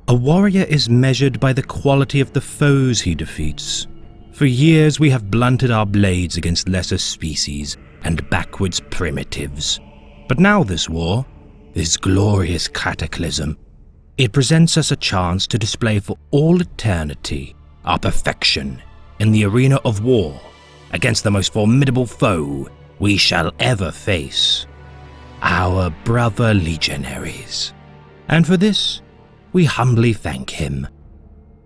A warrior is measured by the quality of the foes he defeats. For years we have blunted our blades against lesser species and backwards primitives. But now this war, this glorious cataclysm, it presents us a chance to display for all eternity our perfection in the arena of war against the most formidable foe we shall ever face, our brother legionaries. And for this, we humbly thank him,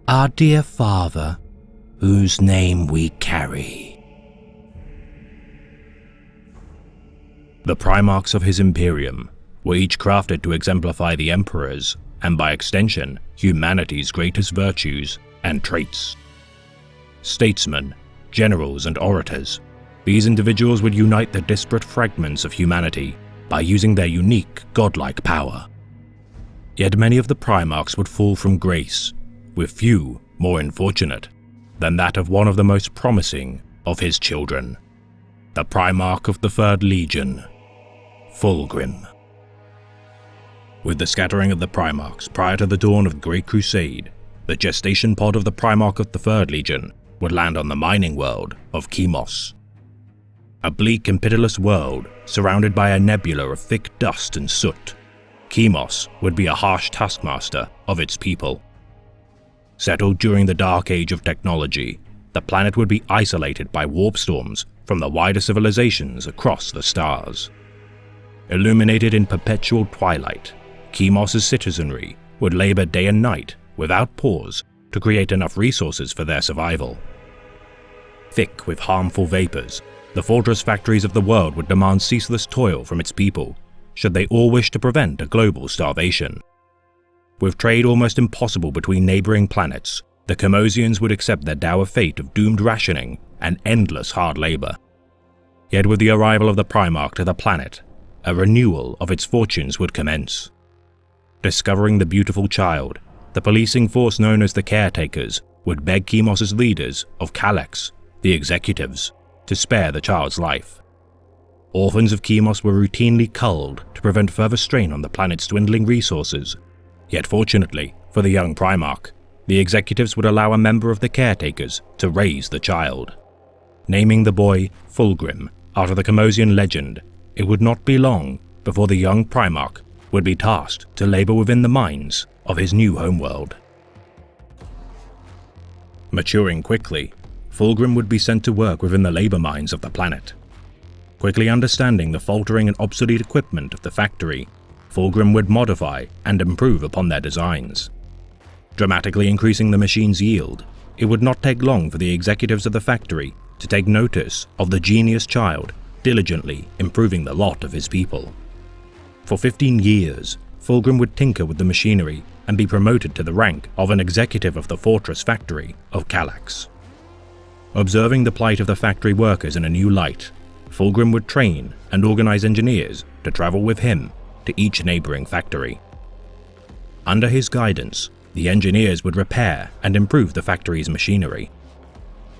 our dear father, whose name we carry. The Primarchs of his Imperium were each crafted to exemplify the Emperor's, and by extension, humanity's greatest virtues and traits. Statesmen, generals, and orators, these individuals would unite the disparate fragments of humanity by using their unique, godlike power. Yet many of the Primarchs would fall from grace, with few more unfortunate than that of one of the most promising of his children, the Primarch of the Third Legion, Fulgrim. With the scattering of the Primarchs prior to the dawn of the Great Crusade, the gestation pod of the Primarch of the Third Legion would land on the mining world of Kimos. A bleak and pitiless world surrounded by a nebula of thick dust and soot, Kimos would be a harsh taskmaster of its people. Settled during the dark age of technology, the planet would be isolated by warp storms from the wider civilizations across the stars. Illuminated in perpetual twilight, Kimos' citizenry would labor day and night without pause to create enough resources for their survival. Thick with harmful vapors, the fortress factories of the world would demand ceaseless toil from its people, should they all wish to prevent a global starvation. With trade almost impossible between neighboring planets, the Kimosians would accept their dour fate of doomed rationing and endless hard labor. Yet with the arrival of the Primarch to the planet, a renewal of its fortunes would commence. Discovering the beautiful child, the policing force known as the Caretakers would beg Kimos' leaders of Kallax, the Executives, to spare the child's life. Orphans of Kimos were routinely culled to prevent further strain on the planet's dwindling resources. Yet fortunately for the young Primarch, the Executives would allow a member of the Caretakers to raise the child. Naming the boy Fulgrim after the Kimosian legend, it would not be long before the young Primarch would be tasked to labor within the mines of his new homeworld. Maturing quickly, Fulgrim would be sent to work within the labor mines of the planet. Quickly understanding the faltering and obsolete equipment of the factory, Fulgrim would modify and improve upon their designs. Dramatically increasing the machine's yield, it would not take long for the executives of the factory to take notice of the genius child diligently improving the lot of his people. For 15 years, Fulgrim would tinker with the machinery and be promoted to the rank of an executive of the fortress factory of Kallax. Observing the plight of the factory workers in a new light, Fulgrim would train and organize engineers to travel with him to each neighboring factory. Under his guidance, the engineers would repair and improve the factory's machinery.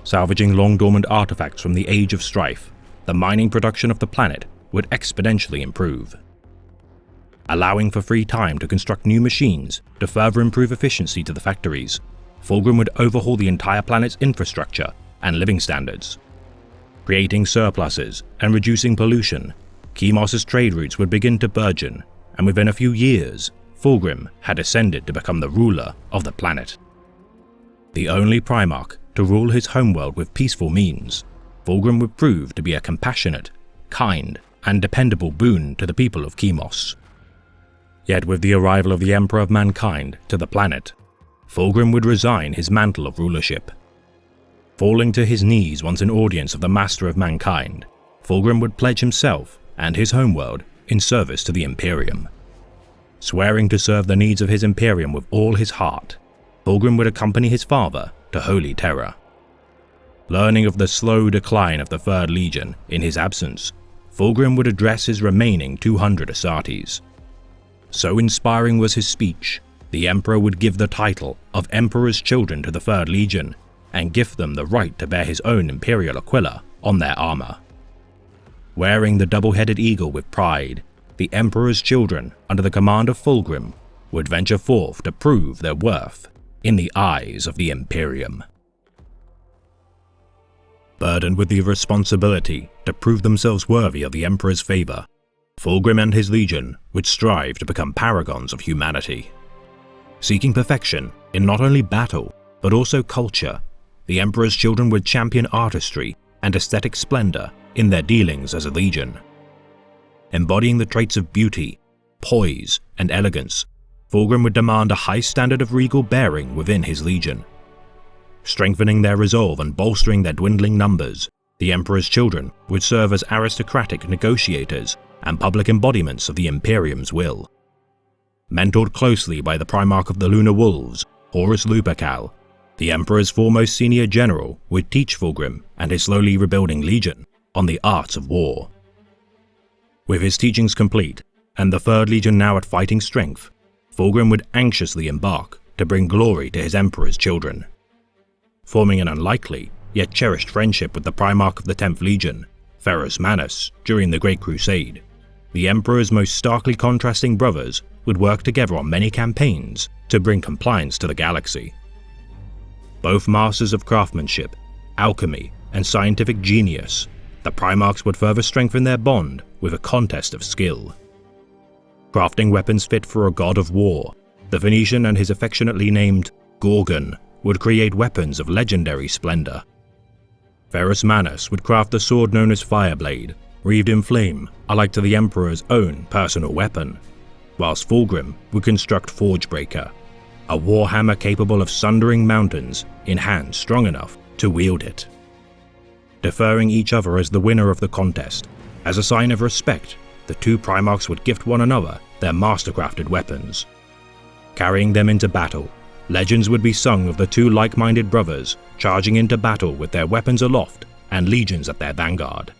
Salvaging long-dormant artifacts from the Age of Strife, the mining production of the planet would exponentially improve. Allowing for free time to construct new machines to further improve efficiency to the factories, Fulgrim would overhaul the entire planet's infrastructure and living standards. Creating surpluses and reducing pollution, Kimos' trade routes would begin to burgeon, and within a few years, Fulgrim had ascended to become the ruler of the planet. The only Primarch to rule his homeworld with peaceful means, Fulgrim would prove to be a compassionate, kind, and dependable boon to the people of Kimos. Yet with the arrival of the Emperor of Mankind to the planet, Fulgrim would resign his mantle of rulership. Falling to his knees once in audience of the Master of Mankind, Fulgrim would pledge himself and his homeworld in service to the Imperium. Swearing to serve the needs of his Imperium with all his heart, Fulgrim would accompany his father to Holy Terra. Learning of the slow decline of the Third Legion in his absence, Fulgrim would address his remaining 200 Astartes. So inspiring was his speech, the Emperor would give the title of Emperor's Children to the Third Legion and gift them the right to bear his own Imperial Aquila on their armor. Wearing the double-headed eagle with pride, the Emperor's Children, under the command of Fulgrim, would venture forth to prove their worth in the eyes of the Imperium. Burdened with the responsibility to prove themselves worthy of the Emperor's favor, Fulgrim and his legion would strive to become paragons of humanity. Seeking perfection in not only battle, but also culture, the Emperor's children would champion artistry and aesthetic splendor in their dealings as a legion. Embodying the traits of beauty, poise, and elegance, Fulgrim would demand a high standard of regal bearing within his legion. Strengthening their resolve and bolstering their dwindling numbers, the Emperor's children would serve as aristocratic negotiators and public embodiments of the Imperium's will. Mentored closely by the Primarch of the Lunar Wolves, Horus Lupercal, the Emperor's foremost senior general would teach Fulgrim and his slowly rebuilding legion on the arts of war. With his teachings complete, and the 3rd Legion now at fighting strength, Fulgrim would anxiously embark to bring glory to his Emperor's children. Forming an unlikely, yet cherished friendship with the Primarch of the 10th Legion, Ferrus Manus, during the Great Crusade, the Emperor's most starkly contrasting brothers would work together on many campaigns to bring compliance to the galaxy. Both masters of craftsmanship, alchemy, and scientific genius, the Primarchs would further strengthen their bond with a contest of skill. Crafting weapons fit for a god of war, the Phoenician and his affectionately named Gorgon would create weapons of legendary splendor. Ferrus Manus would craft the sword known as Fireblade, wreathed in flame alike to the Emperor's own personal weapon, whilst Fulgrim would construct Forgebreaker, a warhammer capable of sundering mountains in hands strong enough to wield it. Deferring each other as the winner of the contest, as a sign of respect, the two Primarchs would gift one another their mastercrafted weapons. Carrying them into battle, legends would be sung of the two like-minded brothers charging into battle with their weapons aloft and legions at their vanguard.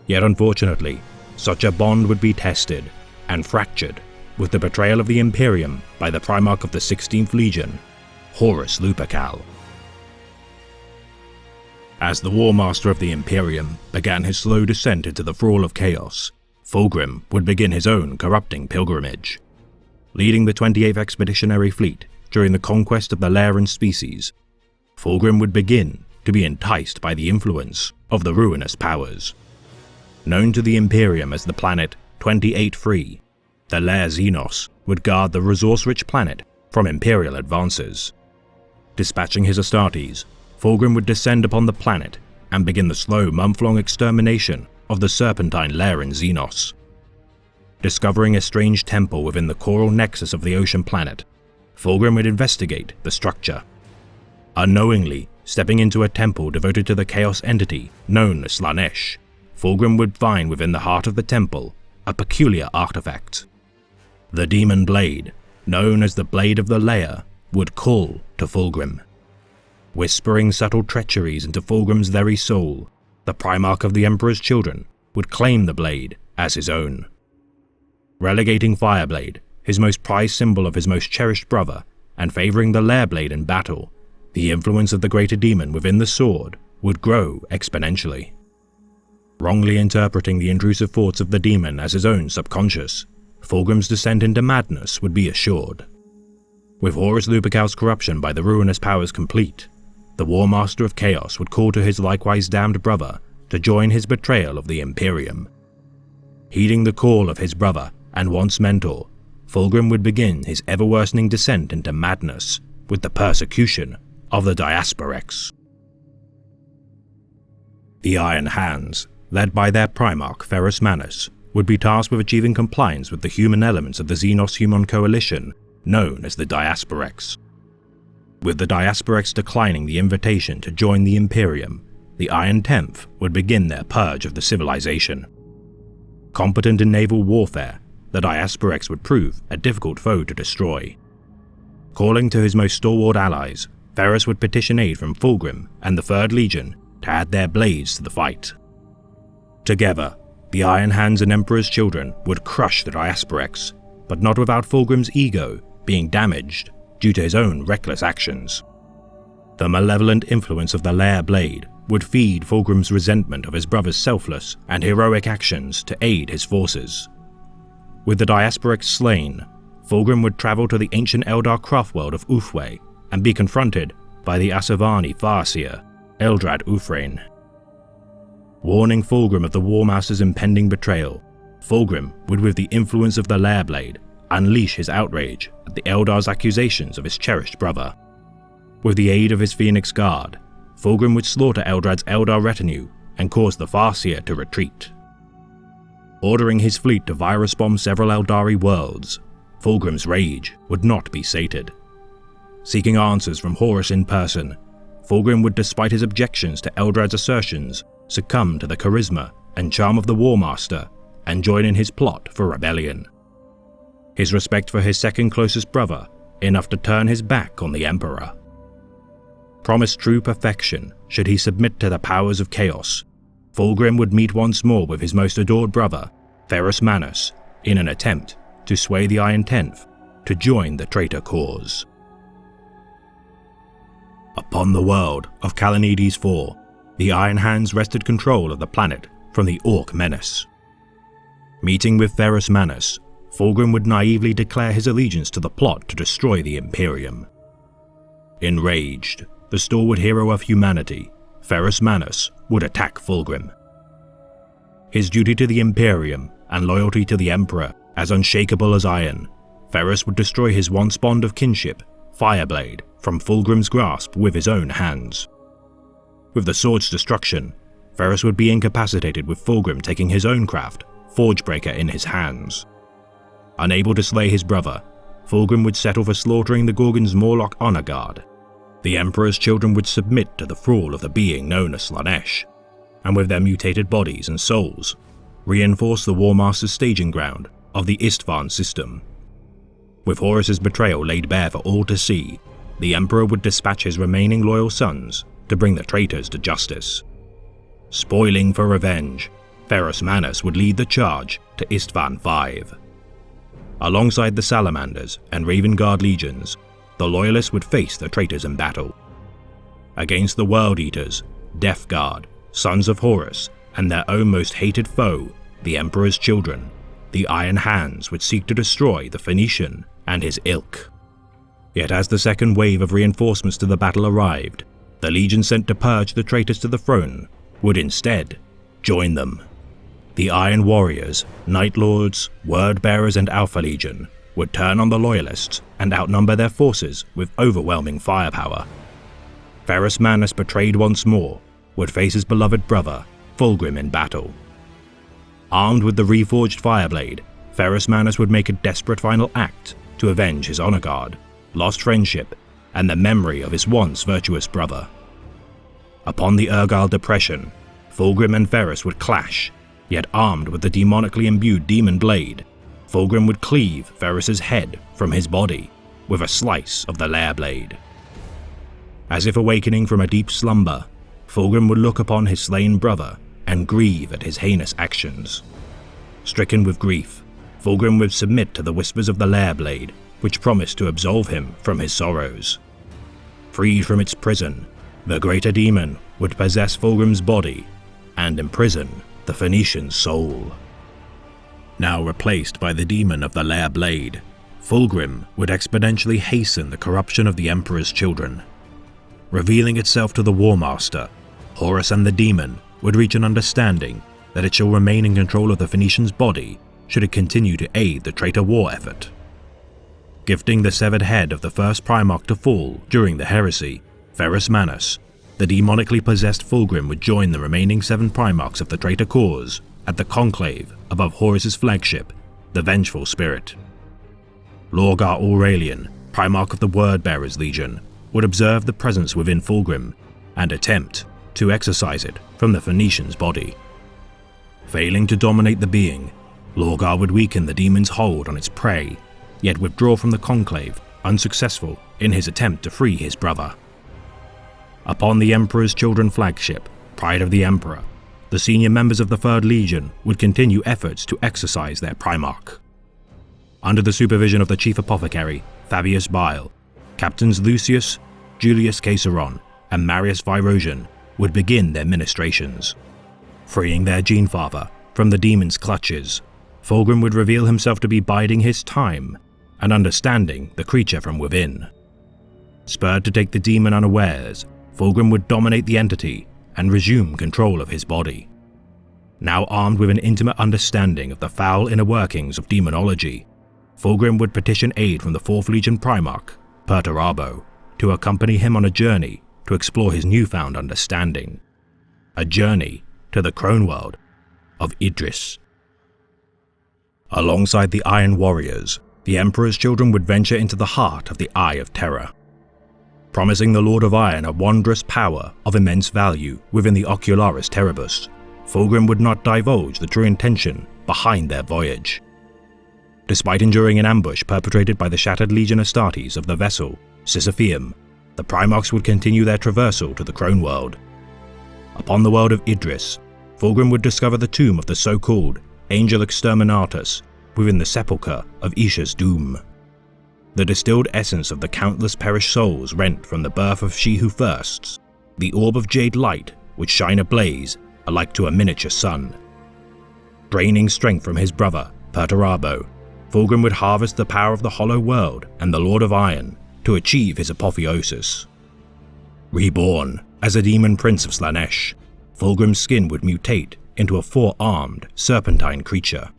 Yet unfortunately, such a bond would be tested and fractured with the betrayal of the Imperium by the Primarch of the 16th Legion, Horus Lupercal. As the War Master of the Imperium began his slow descent into the thrall of chaos, Fulgrim would begin his own corrupting pilgrimage. Leading the 28th Expeditionary Fleet during the conquest of the Lairan species, Fulgrim would begin to be enticed by the influence of the ruinous powers. Known to the Imperium as the planet 28-3, the Lair Xenos would guard the resource-rich planet from Imperial advances. Dispatching his Astartes, Fulgrim would descend upon the planet and begin the slow month-long extermination of the serpentine Lairan Xenos. Discovering a strange temple within the coral nexus of the ocean planet, Fulgrim would investigate the structure. Unknowingly stepping into a temple devoted to the chaos entity known as Slaanesh, Fulgrim would find within the heart of the temple a peculiar artifact. The Demon Blade, known as the Blade of the Lair, would call to Fulgrim. Whispering subtle treacheries into Fulgrim's very soul, the Primarch of the Emperor's children would claim the blade as his own. Relegating Fireblade, his most prized symbol of his most cherished brother, and favoring the Lair Blade in battle, the influence of the greater demon within the sword would grow exponentially. Wrongly interpreting the intrusive thoughts of the demon as his own subconscious, Fulgrim's descent into madness would be assured. With Horus Lupercal's corruption by the ruinous powers complete, the War Master of Chaos would call to his likewise damned brother to join his betrayal of the Imperium. Heeding the call of his brother and once mentor, Fulgrim would begin his ever-worsening descent into madness with the persecution of the Diasporex. The Iron Hands, led by their Primarch Ferrus Manus, would be tasked with achieving compliance with the human elements of the Xenos-Human coalition known as the Diasporex. With the Diasporex declining the invitation to join the Imperium, the Iron Tenth would begin their purge of the civilization. Competent in naval warfare, the Diasporex would prove a difficult foe to destroy. Calling to his most stalwart allies, Ferrus would petition aid from Fulgrim and the 3rd Legion to add their blades to the fight. Together, the Iron Hands and Emperor's children would crush the Diasporex, but not without Fulgrim's ego being damaged due to his own reckless actions. The malevolent influence of the Lair Blade would feed Fulgrim's resentment of his brother's selfless and heroic actions to aid his forces. With the Diasporex slain, Fulgrim would travel to the ancient Eldar craft world of Ulthwé and be confronted by the Asuryani Farseer, Eldrad Ulfrane. Warning Fulgrim of the War Master's impending betrayal, Fulgrim would, with the influence of the Lair Blade, unleash his outrage at the Eldar's accusations of his cherished brother. With the aid of his Phoenix Guard, Fulgrim would slaughter Eldrad's Eldar retinue and cause the Farseer to retreat. Ordering his fleet to virus bomb several Eldari worlds, Fulgrim's rage would not be sated. Seeking answers from Horus in person, Fulgrim would, despite his objections to Eldrad's assertions, succumb to the charisma and charm of the War Master and join in his plot for rebellion. His respect for his second closest brother, enough to turn his back on the Emperor. Promised true perfection should he submit to the powers of chaos, Fulgrim would meet once more with his most adored brother, Ferrus Manus, in an attempt to sway the Iron Tenth to join the traitor cause. Upon the world of Kalanides IV, the Iron Hands wrested control of the planet from the Orc menace. Meeting with Ferrus Manus, Fulgrim would naively declare his allegiance to the plot to destroy the Imperium. Enraged, the stalwart hero of humanity, Ferrus Manus would attack Fulgrim. His duty to the Imperium and loyalty to the Emperor as unshakable as iron, Ferrus would destroy his once bond of kinship, Fireblade, from Fulgrim's grasp with his own hands. With the sword's destruction, Ferrus would be incapacitated, with Fulgrim taking his own craft, Forgebreaker, in his hands. Unable to slay his brother, Fulgrim would settle for slaughtering the Gorgon's Morlock honor guard. The Emperor's children would submit to the thrall of the being known as Slaanesh, and with their mutated bodies and souls, reinforce the War Master's staging ground of the Istvan system. With Horus's betrayal laid bare for all to see, the Emperor would dispatch his remaining loyal sons to bring the traitors to justice. Spoiling for revenge, Ferrus Manus would lead the charge to Istvan V. Alongside the Salamanders and Raven Guard legions, the Loyalists would face the traitors in battle. Against the World Eaters, Death Guard, Sons of Horus, and their own most hated foe, the Emperor's children, the Iron Hands would seek to destroy the Phoenician and his ilk. Yet as the second wave of reinforcements to the battle arrived, the legion sent to purge the traitors to the throne would instead join them. The Iron Warriors, Night Lords, Word Bearers, and Alpha Legion would turn on the Loyalists and outnumber their forces with overwhelming firepower. Ferrus Manus, betrayed once more, would face his beloved brother, Fulgrim, in battle. Armed with the reforged Fireblade, Ferrus Manus would make a desperate final act to avenge his honor guard, lost friendship, and the memory of his once virtuous brother. Upon the Urgal Depression, Fulgrim and Ferrus would clash, yet armed with the demonically imbued Demon Blade, Fulgrim would cleave Ferrus's head from his body with a slice of the Lair Blade. As if awakening from a deep slumber, Fulgrim would look upon his slain brother and grieve at his heinous actions. Stricken with grief, Fulgrim would submit to the whispers of the Lair Blade, which promised to absolve him from his sorrows. Freed from its prison, the greater demon would possess Fulgrim's body and imprison the Phoenician's soul. Now replaced by the demon of the Lair Blade, Fulgrim would exponentially hasten the corruption of the Emperor's children. Revealing itself to the War Master, Horus and the demon would reach an understanding that it shall remain in control of the Phoenician's body should it continue to aid the traitor war effort. Gifting the severed head of the first Primarch to fall during the heresy, Ferrus Manus, the demonically possessed Fulgrim would join the remaining 7 Primarchs of the traitor cause at the conclave above Horus's flagship, the Vengeful Spirit. Lorgar Aurelian, Primarch of the Word-Bearers Legion, would observe the presence within Fulgrim and attempt to exorcise it from the Phoenician's body. Failing to dominate the being, Lorgar would weaken the demon's hold on its prey, yet withdraw from the conclave, unsuccessful in his attempt to free his brother. Upon the Emperor's Children flagship, Pride of the Emperor, the senior members of the 3rd Legion would continue efforts to exorcise their Primarch. Under the supervision of the Chief Apothecary, Fabius Bile, Captains Lucius, Julius Caesarion, and Marius Virosian would begin their ministrations. Freeing their Genefather from the demon's clutches, Fulgrim would reveal himself to be biding his time and understanding the creature from within. Spurred to take the demon unawares, Fulgrim would dominate the entity and resume control of his body. Now armed with an intimate understanding of the foul inner workings of demonology, Fulgrim would petition aid from the 4th Legion Primarch, Perturabo, to accompany him on a journey to explore his newfound understanding. A journey to the Crone World of Idris. Alongside the Iron Warriors, the Emperor's children would venture into the heart of the Eye of Terror. Promising the Lord of Iron a wondrous power of immense value within the Ocularis Terribus, Fulgrim would not divulge the true intention behind their voyage. Despite enduring an ambush perpetrated by the shattered Legion Astartes of the vessel Sisypheum, the Primarchs would continue their traversal to the Crone World. Upon the world of Idris, Fulgrim would discover the tomb of the so-called Angel Exterminatus within the sepulchre of Isha's Doom. The distilled essence of the countless perished souls rent from the birth of She Who Firsts, the orb of jade light would shine ablaze alike to a miniature sun. Draining strength from his brother, Perturabo, Fulgrim would harvest the power of the Hollow World and the Lord of Iron to achieve his apotheosis. Reborn as a demon prince of Slaanesh, Fulgrim's skin would mutate into a 4-armed, serpentine creature.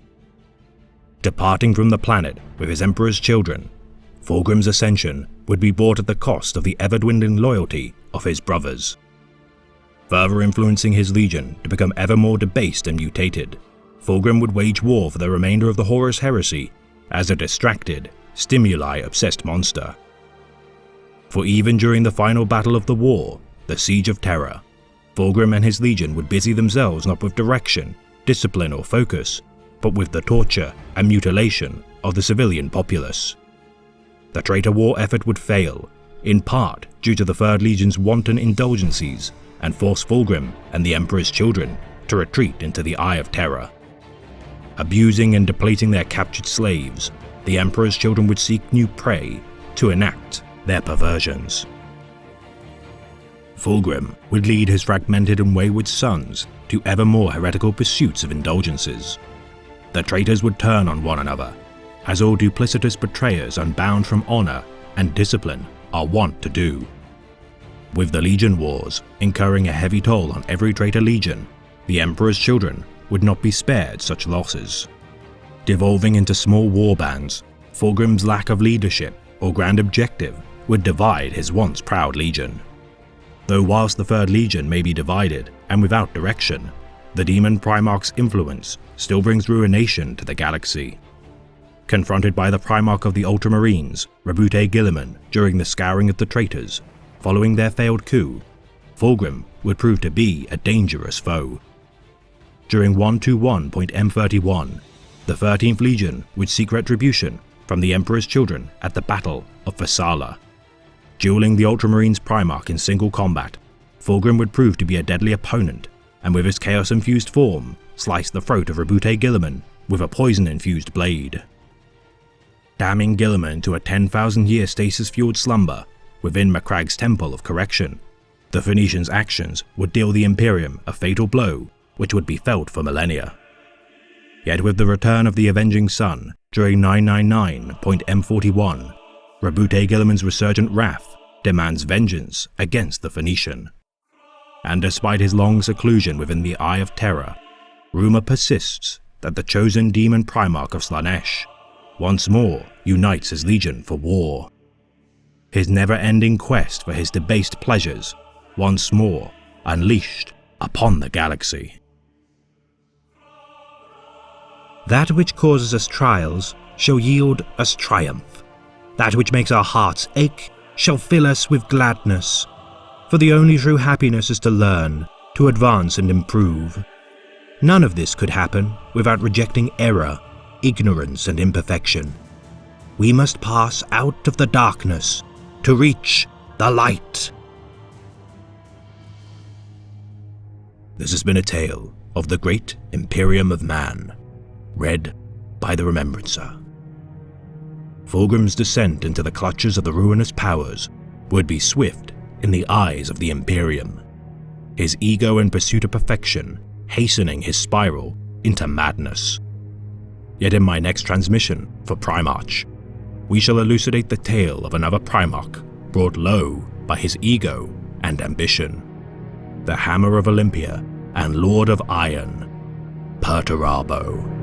Departing from the planet with his Emperor's children, Fulgrim's ascension would be bought at the cost of the ever-dwindling loyalty of his brothers. Further influencing his legion to become ever more debased and mutated, Fulgrim would wage war for the remainder of the Horus Heresy as a distracted, stimuli-obsessed monster. For even during the final battle of the war, the Siege of Terror, Fulgrim and his legion would busy themselves not with direction, discipline or focus, but with the torture and mutilation of the civilian populace. The traitor war effort would fail, in part due to the 3rd Legion's wanton indulgencies, and force Fulgrim and the Emperor's children to retreat into the Eye of Terror. Abusing and depleting their captured slaves, the Emperor's children would seek new prey to enact their perversions. Fulgrim would lead his fragmented and wayward sons to ever more heretical pursuits of indulgences. The traitors would turn on one another, as all duplicitous betrayers unbound from honor and discipline are wont to do. With the Legion Wars incurring a heavy toll on every traitor legion, the Emperor's children would not be spared such losses. Devolving into small war bands, Fulgrim's lack of leadership or grand objective would divide his once proud legion. Though whilst the 3rd Legion may be divided and without direction, the Demon Primarch's influence still brings ruination to the galaxy. Confronted by the Primarch of the Ultramarines, Rabute Guilliman, during the scouring of the traitors, following their failed coup, Fulgrim would prove to be a dangerous foe. During 121.M31, the 13th Legion would seek retribution from the Emperor's children at the Battle of Fassala. Dueling the Ultramarines Primarch in single combat, Fulgrim would prove to be a deadly opponent, and with his chaos-infused form, slice the throat of Rabute Guilliman with a poison-infused blade. Damning Guilliman to a 10,000-year stasis-fueled slumber within Macragge's Temple of Correction, the Phoenicians' actions would deal the Imperium a fatal blow which would be felt for millennia. Yet with the return of the Avenging Sun during 999.M41, Rabute Guilliman's resurgent wrath demands vengeance against the Phoenician. And despite his long seclusion within the Eye of Terror, rumor persists that the chosen demon Primarch of Slaanesh once more unites his legion for war. His never-ending quest for his debased pleasures once more unleashed upon the galaxy. That which causes us trials shall yield us triumph. That which makes our hearts ache shall fill us with gladness. For the only true happiness is to learn, to advance and improve. None of this could happen without rejecting error, ignorance and imperfection. We must pass out of the darkness to reach the light. This has been a tale of the Great Imperium of Man, read by the Remembrancer. Fulgrim's descent into the clutches of the ruinous powers would be swift in the eyes of the Imperium, his ego and pursuit of perfection hastening his spiral into madness. Yet in my next transmission for Primarch, we shall elucidate the tale of another Primarch brought low by his ego and ambition. The Hammer of Olympia and Lord of Iron, Perturabo.